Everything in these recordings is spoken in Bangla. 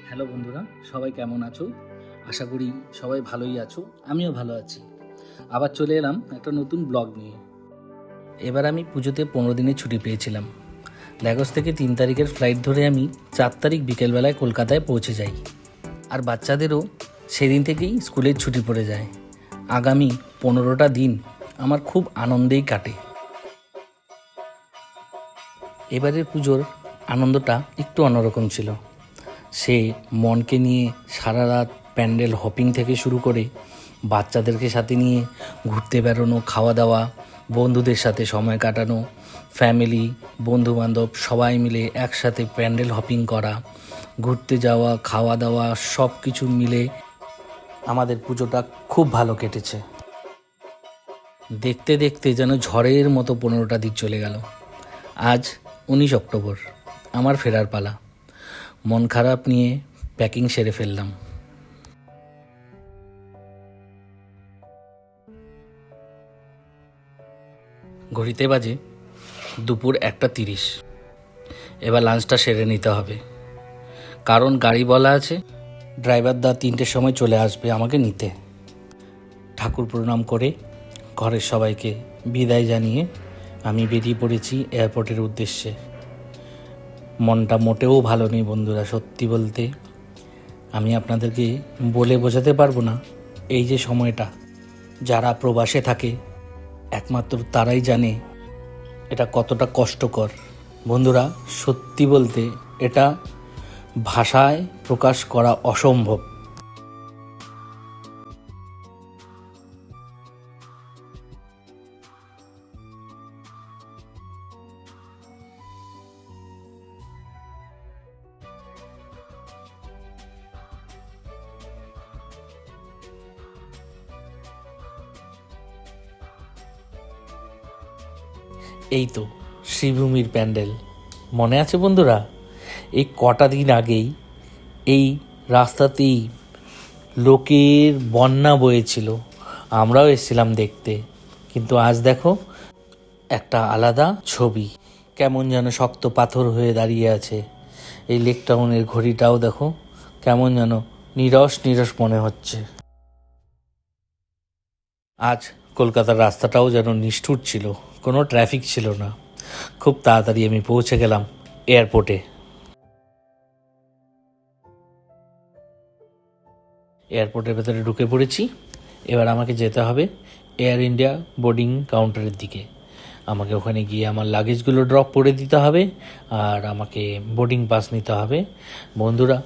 হ্যালো বন্ধুরা, সবাই কেমন আছো? আশা করি সবাই ভালোই আছো। আমিও ভালো আছি। আবার চলে এলাম একটা নতুন ব্লগ নিয়ে। এবার আমি পুজোতে 15 দিনের ছুটি পেয়েছিলাম। ল্যাগোস থেকে 3 তারিখের ফ্লাইট ধরে আমি 4 তারিখ বিকেলবেলায় কলকাতায় পৌঁছে যাই। আর বাচ্চাদেরও সেদিন থেকেই স্কুলের ছুটি পড়ে যায়। আগামী 15টা দিন আমার খুব আনন্দেই কাটে। এবারের পুজোর আনন্দটা একটু অন্যরকম ছিল। সে মনকে নিয়ে সারা রাত প্যান্ডেল হপিং থেকে শুরু করে বাচ্চাদেরকে সাথে নিয়ে ঘুরতে বেরোনো, খাওয়া দাওয়া, বন্ধুদের সাথে সময় কাটানো, ফ্যামিলি, বন্ধুবান্ধব সবাই মিলে একসাথে প্যান্ডেল হপিং করা, ঘুরতে যাওয়া, খাওয়া দাওয়া সব কিছু মিলে আমাদের পুজোটা খুব ভালো কেটেছে। দেখতে দেখতে যেন ঝড়ের মতো 15টা দিন চলে গেল। আজ 19 অক্টোবর, আমার ফেরার পালা। মন খারাপ নিয়ে প্যাকিং সেরে ফেললাম। ঘড়িতে বাজে দুপুর 1:30। এবার লাঞ্চটা সেরে নিতে হবে, কারণ গাড়ি বলা আছে ড্রাইভার দা 3টের সময় চলে আসবে আমাকে নিতে। ঠাকুর প্রণাম করে ঘরের সবাইকে বিদায় জানিয়ে আমি বেরিয়ে পড়েছি এয়ারপোর্টের উদ্দেশ্যে। মনটা মোটেও ভালো নেই বন্ধুরা, সত্যি বলতে আমি আপনাদেরকে বলে বোঝাতে পারবো না। এই যে সময়টা, যারা প্রবাসে থাকে একমাত্র তারাই জানে এটা কতটা কষ্টকর। বন্ধুরা, সত্যি বলতে এটা ভাষায় প্রকাশ করা অসম্ভব। এই তো শ্রীভূমির প্যান্ডেল, মনে আছে বন্ধুরা? এই কটা দিন আগেই এই রাস্তাতেই লোকের বন্যা বয়েছিল, আমরাও এসেছিলাম দেখতে। কিন্তু আজ দেখো একটা আলাদা ছবি, কেমন যেন শক্ত পাথর হয়ে দাঁড়িয়ে আছে। এই লেক টাউনের ঘড়িটাও দেখো কেমন যেন নিরস নিরস মনে হচ্ছে। আজ কলকাতার রাস্তাটাও যেন নিষ্ঠুর ছিল, কোনো ট্রাফিক ছিল না। খুব তাড়াতাড়ি আমি পৌঁছে গেলাম এয়ারপোর্টে। এয়ারপোর্টের ভেতরে ঢুকে পড়েছি। এবার আমাকে যেতে হবে এয়ার ইন্ডিয়া বোর্ডিং কাউন্টারের দিকে। আমাকে ওখানে গিয়ে আমার লাগেজগুলো ড্রপ করে দিতে হবে আর আমাকে বোর্ডিং পাস নিতে হবে। বন্ধুরা,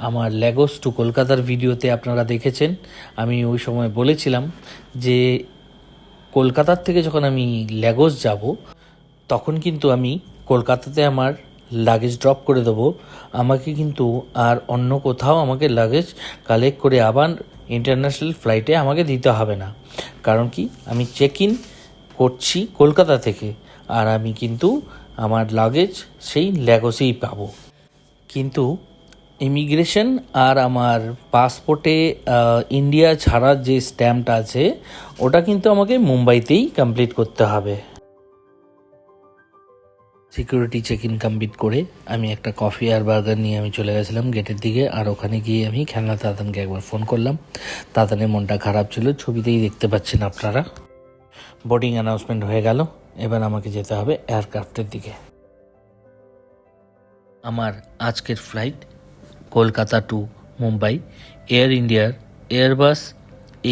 আমার ল্যাগোস টু কলকাতার ভিডিওতে আপনারা দেখেছেন আমি ওই সময় বলেছিলাম যে কলকাতার থেকে যখন আমি ল্যাগোস যাব তখন কিন্তু আমি কলকাতাতে আমার লাগেজ ড্রপ করে দেবো। আমাকে কিন্তু আর অন্য কোথাও আমাকে লাগেজ কালেক্ট করে আবার ইন্টারন্যাশনাল ফ্লাইটে আমাকে দিতে হবে না। কারণ কি, আমি চেক ইন করছি কলকাতা থেকে আর আমি কিন্তু আমার লাগেজ সেই ল্যাগোসেই পাবো। কিন্তু ইমিগ্রেশন আর আমার পাসপোর্টে ইন্ডিয়া ছাড়ার যে স্ট্যাম্পটা আছে ওটা কিন্তু আমাকে মুম্বাইতেই কমপ্লিট করতে হবে। সিকিউরিটি চেক ইন কমপ্লিট করে আমি একটা কফি আর বার্গার নিয়ে আমি চলে গেছিলাম গেটের দিকে। আর ওখানে গিয়ে আমি খেলনা দাদানকে একবার ফোন করলাম। দাদানের মনটা খারাপ ছিল, ছবিতেই দেখতে পাচ্ছেন আপনারা। বোর্ডিং অ্যানাউন্সমেন্ট হয়ে গেল, এবার আমাকে যেতে হবে এয়ারক্রাফটের দিকে। আমার আজকের flight Kolkata to Mumbai air ইন্ডিয়ার এয়ারবাস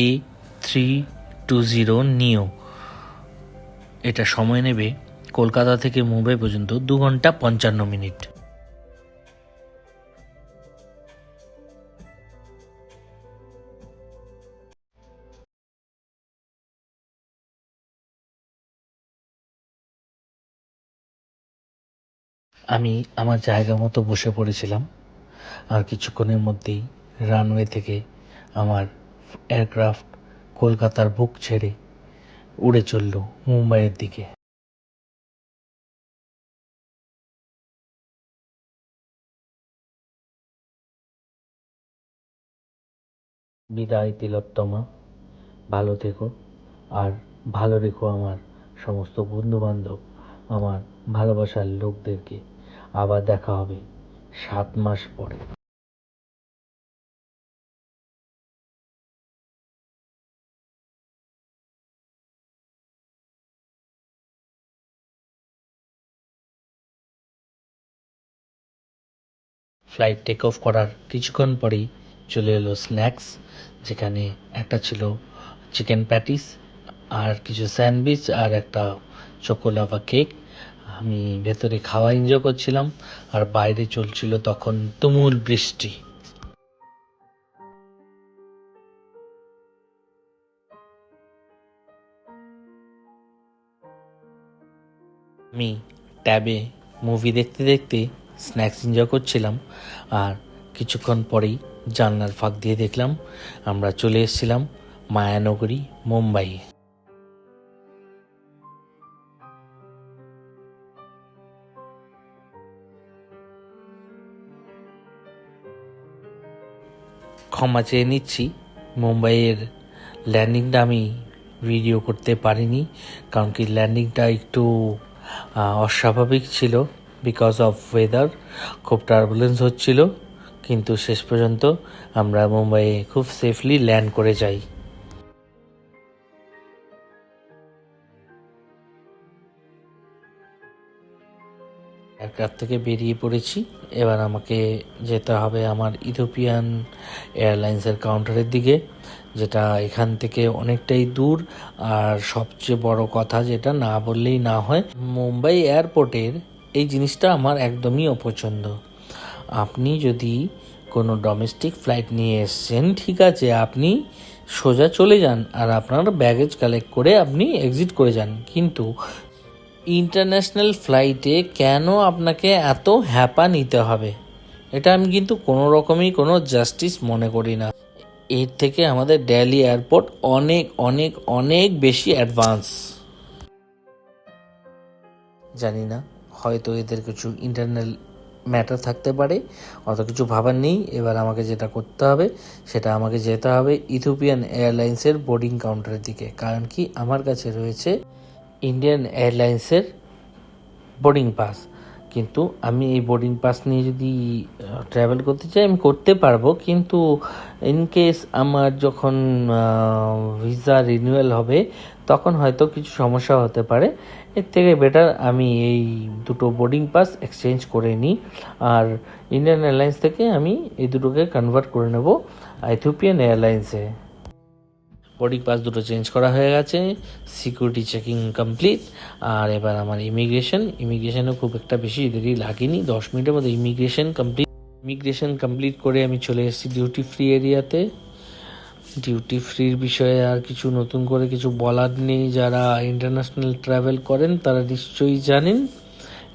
A320 নিও। এটা সময় নেবে কলকাতা থেকে মুম্বাই পর্যন্ত 2 ঘন্টা 55 মিনিট। আমি আমার জায়গা মতো বসে পড়েছিলাম আর কিছুক্ষণের মধ্যেই রানওয়ে থেকে আমার এয়ারক্রাফট কলকাতার বুক ছেড়ে উড়ে চলল মুম্বাইয়ের দিকে। বিদায় তিলোত্তমা, ভালো থেকো আর ভালো রেখো আমার সমস্ত বন্ধুবান্ধব, আমার ভালোবাসার লোকদেরকে। আবার দেখা হবে 7 মাস পরে। ফ্লাইট টেক অফ করার কিছুক্ষণ পরেই চলে এলো স্ন্যাক্স, যেখানে একটা ছিল চিকেন প্যাটিস আর কিছু স্যান্ডউইচ আর একটা চকোলাভা কেক। আমি ভেতরে খাওয়া এনজয় করছিলাম আর বাইরে চলছিল তখন তুমুল বৃষ্টি। আমি ট্যাবে মুভি দেখতে দেখতে স্ন্যাক্স এনজয় করছিলাম আর কিছুক্ষণ পরেই জানলার ফাঁক দিয়ে দেখলাম আমরা চলে এসেছিলাম মায়ানগরী, মুম্বাই। ক্ষমা চেয়ে নিচ্ছি, মুম্বাইয়ের ল্যান্ডিংটা আমি ভিডিও করতে পারিনি, কারণ কি ল্যান্ডিংটা একটু অস্বাভাবিক ছিল বিকজ অফ ওয়েদার। খুব টার্বুলেন্স হচ্ছিল, কিন্তু শেষ পর্যন্ত আমরা মুম্বাইয়ে খুব সেফলি ল্যান্ড করে যাই। এয়ারক্রাফট থেকে বেরিয়ে পড়েছি। এবার আমাকে যেতে হবে আমার ইথিওপিয়ান এয়ারলাইন্সের কাউন্টারের দিকে, যেটা এখান থেকে অনেকটাই দূর। আর সবচেয়ে বড় কথা, যেটা না বললেই না হয়, মুম্বাই এয়ারপোর্টের এই জিনিসটা আমার একদমই অপছন্দ। আপনি যদি কোনো ডোমেস্টিক ফ্লাইট নিয়ে এসছেন, ঠিক আছে, আপনি সোজা চলে যান আর আপনার ব্যাগেজ কালেক্ট করে আপনি এক্সিট করে যান, কিন্তু ইন্টারন্যাশনাল ফ্লাইটে কেন আপনাকে এত হ্যাপা নিতে হবে? এটা আমি কিন্তু কোনো রকমই কোনো জাস্টিস মনে করি না। এর থেকে আমাদের দিল্লি এয়ারপোর্ট অনেক অনেক অনেক বেশি অ্যাডভান্স। জানি না, হয়তো এদের কিছু ইন্টারনাল ম্যাটার থাকতে পারে, অত কিছু ভাবার নেই। এবার আমাকে যেটা করতে হবে, সেটা আমাকে যেতে হবে ইথিওপিয়ান এয়ারলাইন্সের বোর্ডিং কাউন্টারের দিকে, কারণ কি আমার কাছে রয়েছে ইন্ডিয়ান এয়ারলাইন্সের বোর্ডিং পাস। কিন্তু আমি এই বোর্ডিং পাস নিয়ে যদি ট্রাভেল করতে চাই, আমি করতে পারবো, কিন্তু ইন কেস আমার যখন ভিসা রিনিউয়াল হবে, তখন হয়তো কিছু সমস্যা হতে পারে। এর থেকে বেটার আমি এই দুটো বোর্ডিং পাস এক্সচেঞ্জ করে নিই, আর ইন্ডিয়ান এয়ারলাইন্স থেকে আমি এই দুটোকে কনভার্ট করে নেব ইথিওপিয়ান এয়ারলাইন্সে। বোর্ডিং পাস দুটো চেঞ্জ করা হয়ে গেছে, সিকিউরিটি চেকিং কমপ্লিট। আর এবার আমার ইমিগ্রেশনও খুব একটা বেশি দেরি লাগেনি, 10 মিনিটের মধ্যে ইমিগ্রেশন কমপ্লিট করে আমি চলে এসেছি ডিউটি ফ্রি এরিয়াতে। ডিউটি ফ্রির বিষয়ে আর কিছু নতুন করে কিছু বলার নেই। যারা ইন্টারন্যাশনাল ট্রাভেল করেন তারা নিশ্চয়ই জানেন,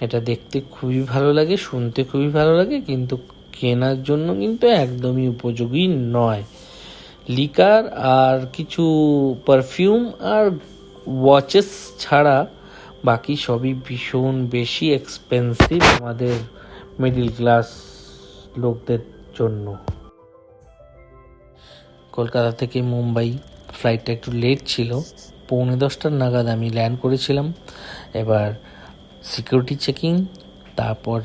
এটা দেখতে খুবই ভালো লাগে, শুনতে খুবই ভালো লাগে, কিন্তু কেনার জন্য কিন্তু একদমই উপযোগী নয়। লিকার আর কিছু পারফিউম আর ওয়াচেস ছাড়া বাকি সবই ভীষণ বেশি এক্সপেন্সিভ আমাদের মিডিল ক্লাস লোকদের জন্য। কলকাতা থেকে মুম্বাই ফ্লাইটটা একটু লেট ছিল, 9:45 নাগাদ আমি ল্যান্ড করেছিলাম। এবার সিকিউরিটি চেকিং, তারপর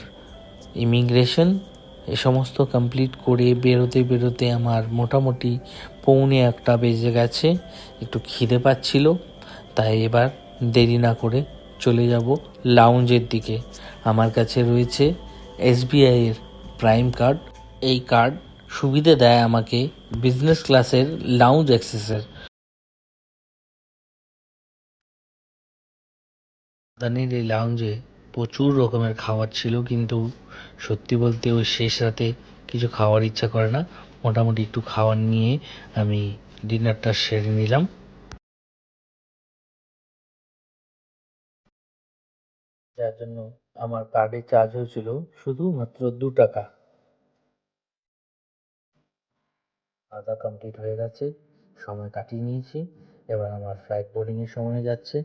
ইমিগ্রেশন, এ সমস্ত কমপ্লিট করে বেরোতে বেরোতে আমার মোটামুটি 1:45 বেজে গেছে। একটু খিদে পাচ্ছিল, তাই এবার দেরি না করে চলে যাব লাউঞ্জের দিকে। আমার কাছে রয়েছে SBI-এর প্রাইম কার্ড। এই কার্ড সুবিধে দেয় আমাকে বিজনেস ক্লাসের লাউঞ্জ অ্যাক্সেসের। রাজধানীর এই লাউঞ্জে প্রচুর রকমের খাবার ছিল, কিন্তু সত্যি বলতে ওই শেষ রাতে কিছু খাওয়ার ইচ্ছা করে না। মোটামুটি একটু খাবার নিয়ে আমি ডিনারটা সেরে নিলাম, যার জন্য আমার কার্ডে চার্জ হয়েছিল শুধুমাত্র 2 টাকা। খাওয়া কমপ্লিট হয়ে গেছে, সময় কাটিয়ে নিয়েছি। এবার আমার ফ্লাইট বোর্ডিংয়ের সময় যাচ্ছে।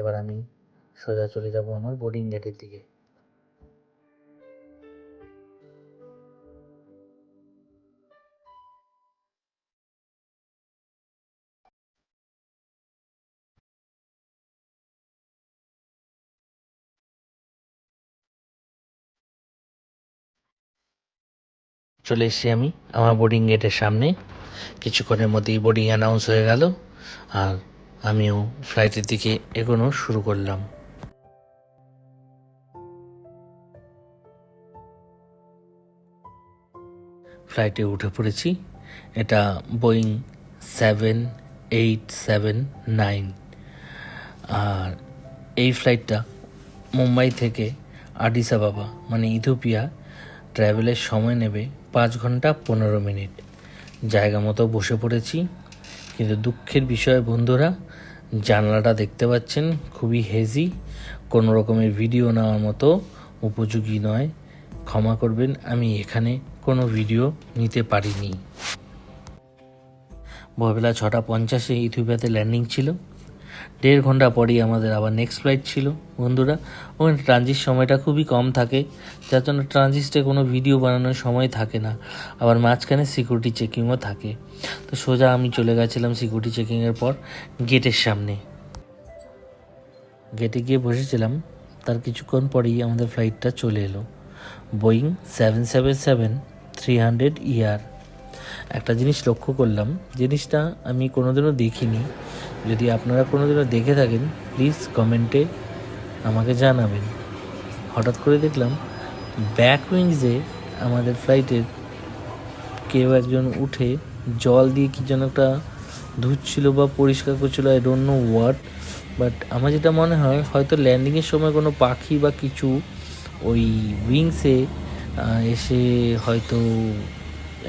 এবার আমি সোজা চলে যাব আমার বোর্ডিং গেটের দিকে। চলে এসেছি আমি আমার বোর্ডিং গেটের সামনে। কিছুক্ষণের মধ্যেই বোর্ডিং অ্যানাউন্স হয়ে গেল আর আমিও ফ্লাইটের দিকে এগোনো শুরু করলাম। ফ্লাইটে উঠে পড়েছি। এটা বোয়িং 7879। আর এই ফ্লাইটটা মুম্বাই থেকে আডিস আবাবা মানে ইথিওপিয়া ট্রাভেলের সময় নেবে 5 ঘন্টা 15 মিনিট। জায়গা মতো বসে পড়েছি, কিন্তু দুঃখের বিষয় বন্ধুরা, জানলাটা দেখতে পাচ্ছেন খুবই হেজি, কোনো রকমের ভিডিও নেওয়ার মতো উপযোগী নয়। ক্ষমা করবেন, আমি এখানে কোনো ভিডিও নিতে পারিনি। ভোরবেলা 6:50 ইথিওপিয়াতে ল্যান্ডিং ছিল। 1.5 ঘন্টা পরেই আমাদের আবার নেক্সট ফ্লাইট ছিল বন্ধুরা। ওখানে ট্রানজিট সময়টা খুবই কম থাকে, যার জন্য ট্রানজিটে কোনো ভিডিও বানানোর সময় থাকে না। আবার মাঝখানে সিকিউরিটি চেকিংও থাকে। তো সোজা আমি চলে গেছিলাম সিকিউরিটি চেকিংয়ের পর গেটের সামনে। গেটে গিয়ে বসেছিলাম, তার কিছুক্ষণ পরেই আমাদের ফ্লাইটটা চলে এলো, বোয়িং 777-300 একটা জিনিস লক্ষ্য করলাম, জিনিসটা আমি কোনোদিনও দেখিনি। যদি আপনারা কোনোদিনও দেখে থাকেন প্লিজ কমেন্টে আমাকে জানাবেন। হঠাৎ করে দেখলাম ব্যাক উইংসে আমাদের ফ্লাইটের কেউ একজন উঠে জল দিয়ে কি যেন একটা ধুচ্ছিল বা পরিষ্কার করছিল, I don't know what. But আমার যেটা মনে হয় হয়তো ল্যান্ডিংয়ের সময় কোনো পাখি বা কিছু ওই উইংসে এসে হয়তো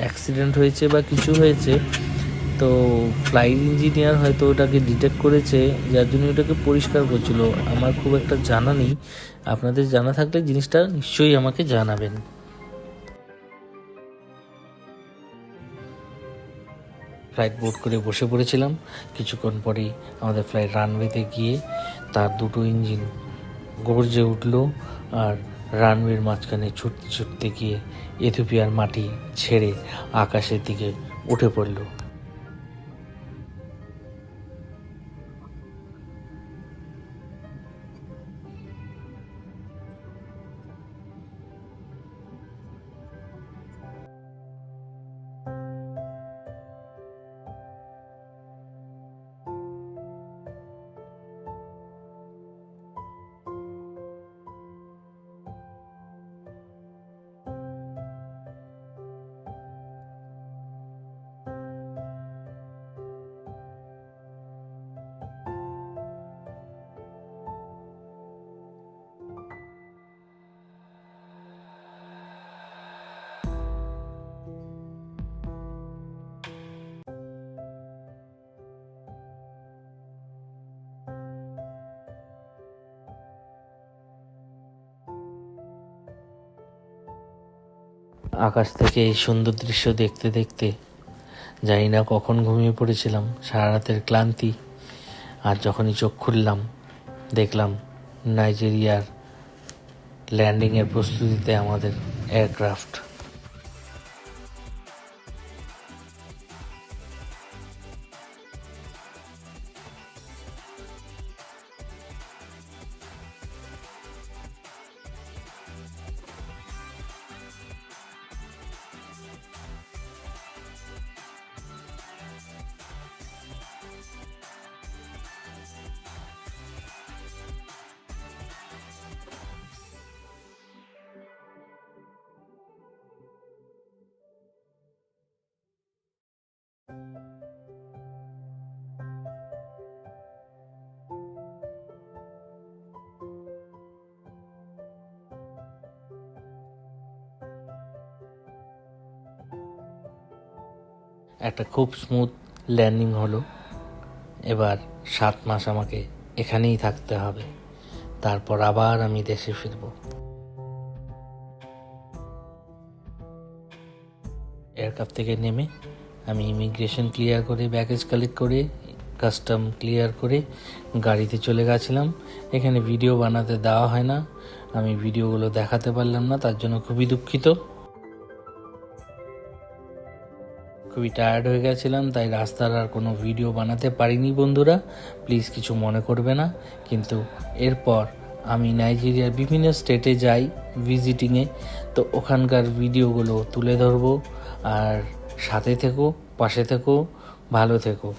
অ্যাক্সিডেন্ট হয়েছে বা কিছু হয়েছে, তো ফ্লাইট ইঞ্জিনিয়ার হয়তো ওটাকে ডিটেক্ট করেছে, যার জন্য ওটাকে পরিষ্কার করছিল। আমার খুব একটা জানা নেই, আপনাদের জানা থাকলে জিনিসটা নিশ্চয়ই আমাকে জানাবেন। ফ্লাইট বোর্ড করে বসে পড়েছিলাম। কিছুক্ষণ পরেই আমাদের ফ্লাইট রানওয়েতে গিয়ে তার দুটো ইঞ্জিন গর্জে উঠল, আর রানওয়ের মাঝখানে ছুটতে ছুটতে গিয়ে ইথিওপিয়ার মাটি ছেড়ে আকাশের দিকে উঠে পড়ল। আকাশ থেকে এই সুন্দর দৃশ্য দেখতে দেখতে জানি না কখন ঘুমিয়ে পড়েছিলাম, সারা রাতের ক্লান্তি। আর যখনই চোখ খুললাম দেখলাম নাইজেরিয়ার ল্যান্ডিংয়ের প্রস্তুতিতে আমাদের এয়ারক্রাফট। একটা খুব স্মুথ ল্যান্ডিং হলো। এবার 7 মাস আমাকে এখানেই থাকতে হবে, তারপর আবার আমি দেশে ফিরব। এয়ারক্রাফট থেকে নেমে আমি ইমিগ্রেশন ক্লিয়ার করে, ব্যাগেজ কালেক্ট করে, কাস্টম ক্লিয়ার করে গাড়িতে চলে গেছিলাম। এখানে ভিডিও বানাতে দেওয়া হয় না, আমি ভিডিওগুলো দেখাতে পারলাম না, তার জন্য খুবই দুঃখিত। খুবই টায়ার্ড হয়ে গেছিলাম, তাই রাস্তার আর কোনো ভিডিও বানাতে পারিনি বন্ধুরা, প্লিজ কিছু মনে করবে না। কিন্তু এরপর আমি নাইজেরিয়ার বিভিন্ন স্টেটে যাই ভিজিটিংয়ে, তো ওখানকার ভিডিওগুলো তুলে ধরবো। আর সাথে থেকো, পাশে থেকো, ভালো থেকো।